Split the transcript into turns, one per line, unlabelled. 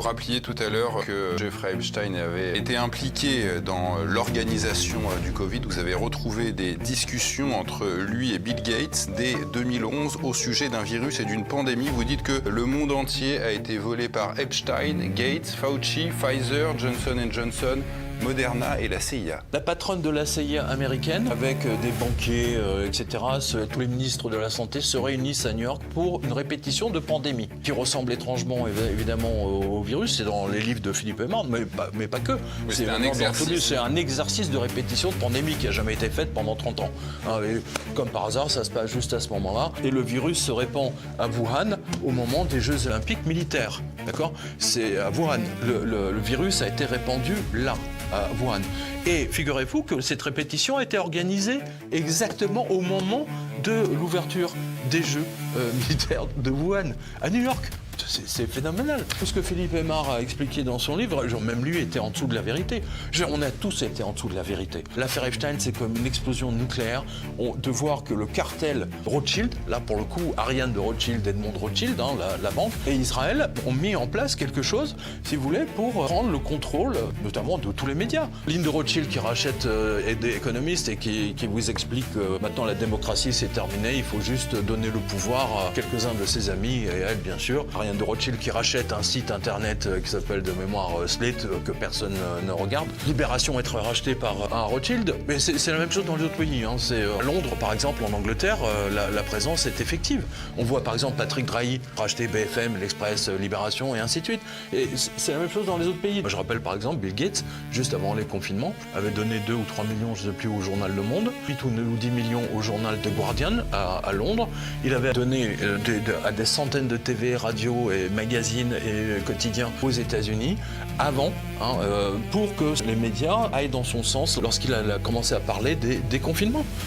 rappeliez tout à l'heure que Jeffrey Epstein avait été impliqué dans l'organisation du Covid. Vous avez retrouvé des discussions entre lui et Bill Gates dès 2011 au sujet d'un virus et d'une pandémie. Vous dites que le monde entier a été volé par Epstein, Gates, Fauci, Pfizer, Johnson & Johnson, Moderna et la CIA.
La patronne de la CIA américaine, avec des banquiers, etc., tous les ministres de la Santé se réunissent à New York pour une répétition de pandémie, qui ressemble étrangement, évidemment, au virus. C'est dans les livres de Philippe Aymar, mais pas que.
C'est un exercice.
C'est un exercice de répétition de pandémie qui n'a jamais été faite pendant 30 ans. Et comme par hasard, ça se passe juste à ce moment-là. Et le virus se répand à Wuhan au moment des Jeux Olympiques militaires. D'accord ? C'est à Wuhan. Le virus a été répandu là, à Wuhan. Et figurez-vous que cette répétition a été organisée exactement au moment de l'ouverture des Jeux militaires de Wuhan, à New York. C'est phénoménal. Tout ce que Philippe Aymar a expliqué dans son livre, même lui était en dessous de la vérité. On a tous été en dessous de la vérité. L'affaire Epstein, c'est comme une explosion nucléaire. De voir que le cartel Rothschild, là pour le coup, Ariane de Rothschild, Edmond Rothschild, la banque, et Israël ont mis en place quelque chose, si vous voulez, pour prendre le contrôle, notamment de tous les médias. Ligne de Rothschild qui rachète des économistes et qui vous explique que maintenant la démocratie c'est terminé, il faut juste donner le pouvoir à quelques-uns de ses amis et à elle, bien sûr. Ariane de Rothschild qui rachète un site internet qui s'appelle de mémoire Slate, que personne ne regarde. Libération être racheté par un Rothschild, mais c'est la même chose dans les autres pays. C'est à Londres, par exemple, en Angleterre, la présence est effective. On voit par exemple Patrick Drahi racheter BFM, l'Express, Libération et ainsi de suite. Et c'est la même chose dans les autres pays. Je rappelle par exemple Bill Gates, juste avant les confinements, avait donné 2 ou 3 millions, je ne sais plus, au journal Le Monde, 8 ou 10 millions au journal The Guardian à Londres. Il avait donné à des centaines de TV, radio et magazines et quotidiens aux États-Unis avant, pour que les médias aillent dans son sens lorsqu'il a commencé à parler des confinements.